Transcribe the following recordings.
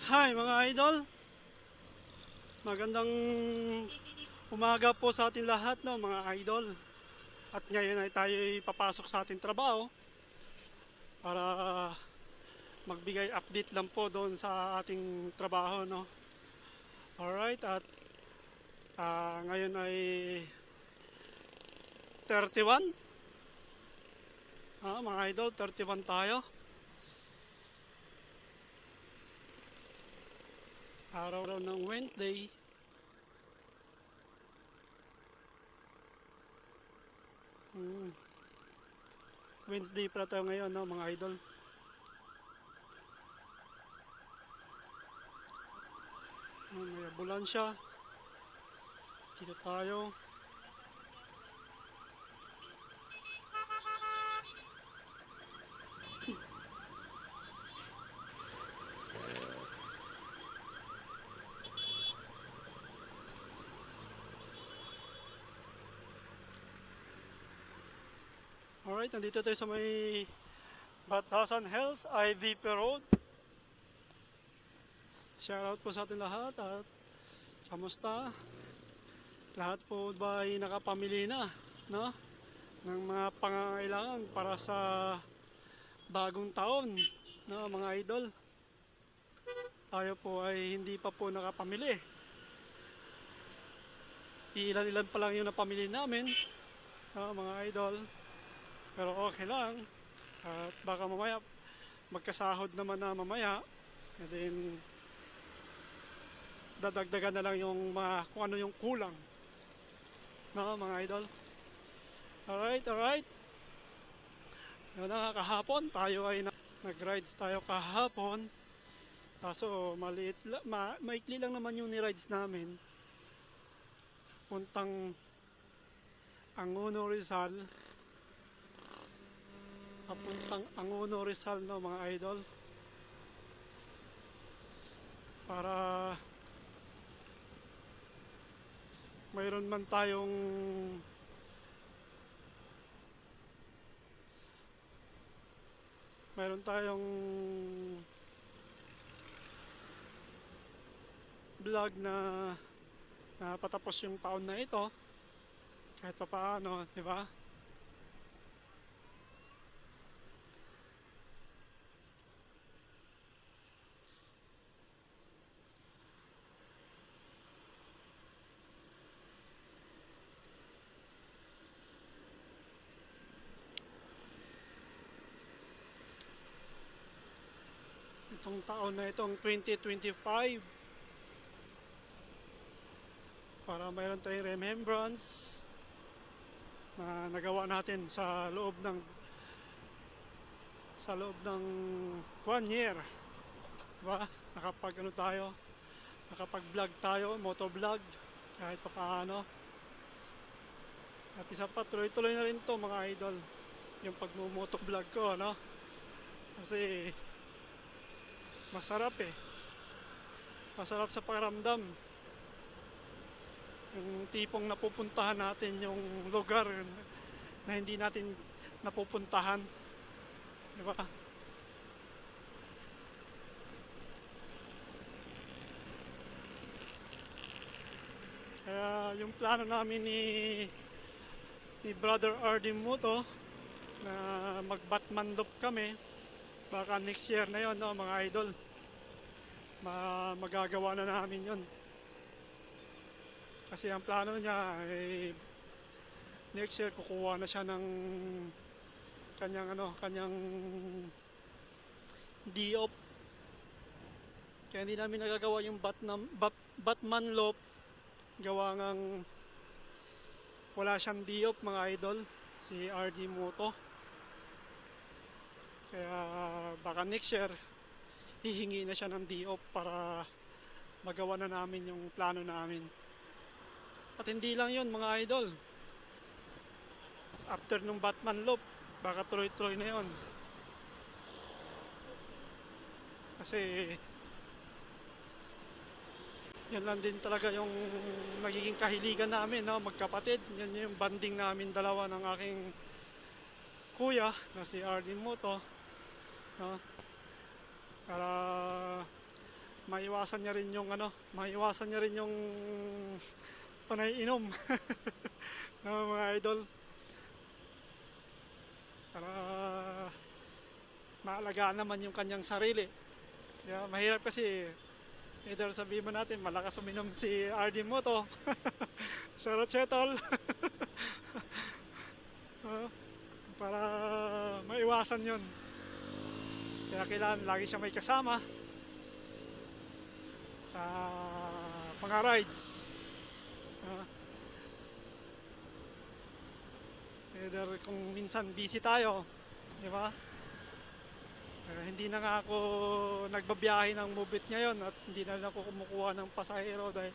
Hi mga idol, magandang umaga po sa ating lahat, no, mga idol. At ngayon ay tayo papasok sa ating trabaho para magbigay update lang po doon sa ating trabaho, no. Alright, at ngayon ay 31, mga idol, 31 tayo. Araw ng Wednesday. Wednesday pala tayo ngayon, no, mga idol. May ambulansya. Dito tayo. Alright, nandito tayo sa may Batasan Hills, IVP Road. Shoutout po sa ating lahat at kamusta? Lahat po ba ay nakapamili na, no? Ng mga pangangailangan para sa bagong taon, no, mga idol? Tayo po ay hindi pa po nakapamili. Ilan-ilan pa lang yung napamili namin, no, mga idol. Pero okay lang. At baka mamaya magkasahod naman na mamaya. And then dadagdagan na lang yung kung ano yung kulang, no, mga idol. Alright. Yun na, kahapon tayo ay nag-rides tayo kahapon. Kaso maikli lang naman yung ni-rides namin. Puntang Angono Rizal. Papuntang Angono Rizal, no, mga idol. Para mayroon man tayong vlog na patapos yung taon na ito kahit pa paano, di ba? Itong taon na itong 2025 para mayroon tayong remembrance na nagawa natin sa loob ng 1 year, diba? Nakapag-vlog tayo, motovlog kahit pa paano. At isa pa, tuloy-tuloy na rin to, mga idol, yung pagmumotovlog ko, no? Kasi masarap sa pakiramdam. Yung tipong napupuntahan natin yung lugar na hindi natin napupuntahan, di ba? Kaya yung plano namin ni Brother RD Muto na mag-Batman loop kami, baka next year na yon, no, mga idol. Magagawa na namin yon. Kasi ang plano niya ay next year kukuha na siya ng kanyang D-op. Kaya hindi namin nagagawa yung Batman loop, gawa ngang wala siyang D-op, mga idol, si RD Moto. Kaya baka next year hihingi na siya ng D-op para magawa na namin yung plano namin. At hindi lang yun, mga idol. After nung Batman loop, baka tuloy-tuloy na yun. Kasi yan lang din talaga yung nagiging kahiligan namin, no, magkapatid. Yan yung banding namin dalawa ng aking kuya na si RD Moto, no? Para maiwasan niya rin yung maiwasan niya rin yung panay-inom ng mga idol, para maalagaan naman yung kanyang sarili. Mahirap kasi either sabihin mo natin malakas uminom si RD Moto Charot Setol para maiwasan yun. Kaya kailangan lagi siya may kasama sa mga rides. Either kung minsan busy tayo, di ba? Hindi na nga ako nagbabiyahe ng Move It ngayon at hindi na ako kumukuha ng pasahero dahil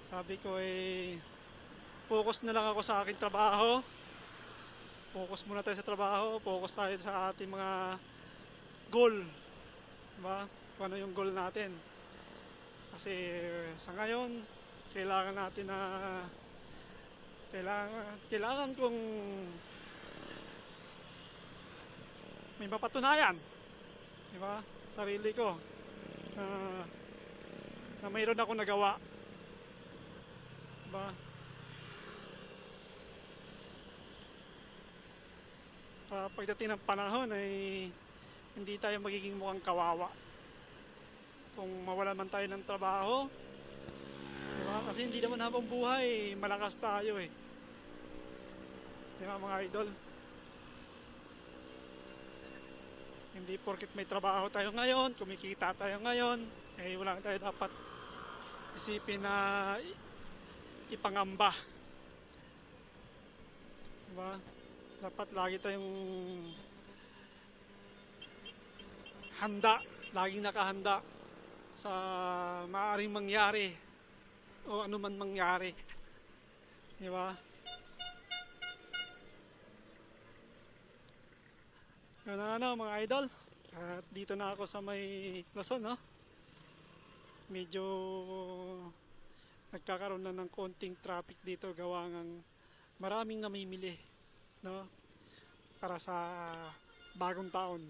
sabi ko focus na lang ako sa aking trabaho. Focus muna tayo sa trabaho, focus tayo sa ating mga goal, diba? Kung ano yung goal natin. Kasi sa ngayon, kailangan natin na kailangan kong may mapatunayan, diba? Sarili ko na mayroon ako nagawa, diba? Pagdating ng panahon ay hindi tayo magiging mukhang kawawa kung mawalan man tayo ng trabaho, diba? Kasi hindi naman habang buhay malakas tayo diba mga idol? Hindi porket may trabaho tayo ngayon, kumikita tayo ngayon, wala tayo dapat isipin na ipangamba, diba? Dapat lagi tayong handa, laging nakahanda sa maaaring mangyari o anuman mangyari, di ba? Yun mga idol, at dito na ako sa may Luzon, medyo nagkakaroon na ng konting traffic dito gawa ng maraming namimili, para sa bagong taon.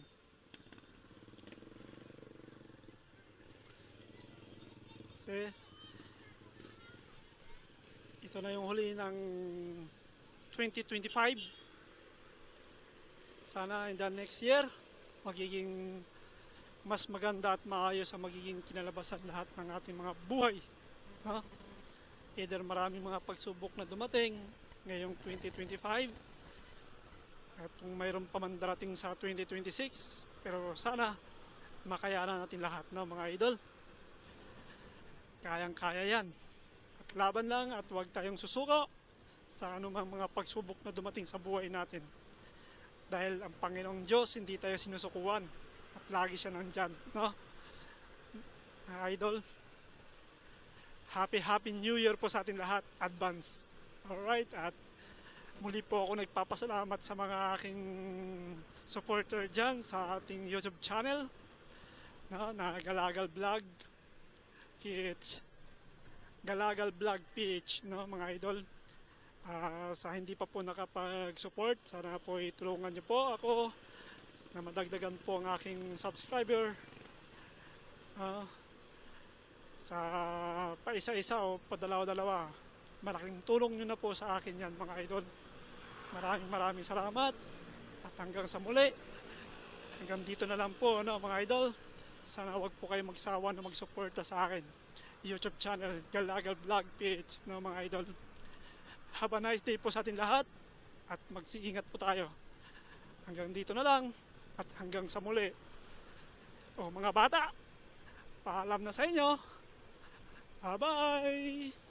Kasi ito na yung huli ng 2025. Sana in the next year magiging mas maganda at maayos ang magiging kinalabasan lahat ng ating mga buhay. Either maraming mga pagsubok na dumating ngayong 2025 at kung mayroon pa man darating sa 2026, pero sana makayanan natin lahat, mga idol. Kayang kaya yan, at laban lang at huwag tayong susuko sa anumang mga pagsubok na dumating sa buhay natin, dahil ang Panginoong Diyos hindi tayo sinusukuan at lagi siya nandyan, mga idol. Happy New Year po sa atin lahat, advance. Alright, at muli po ako nagpapasalamat sa mga aking supporter dyan sa ating YouTube channel, na Galagal Vlog PH, Galagal Vlog PH, mga idol. Sa hindi pa po nakapag-support, sana po itulungan niyo po ako na madagdagan po ang aking subscriber, sa paisa-isa o padalawa-dalawa. Malaking tulong nyo na po sa akin yan, mga idol. Maraming salamat at hanggang sa muli. Hanggang dito na lang po, mga idol. Sana wag po kayo magsawa na magsuporta sa akin YouTube channel, Galagal Vlog PH, mga idol. Have a nice day po sa atin lahat at mag-iingat po tayo. Hanggang dito na lang at hanggang sa muli. Mga bata, paalam na sa inyo. Bye-bye!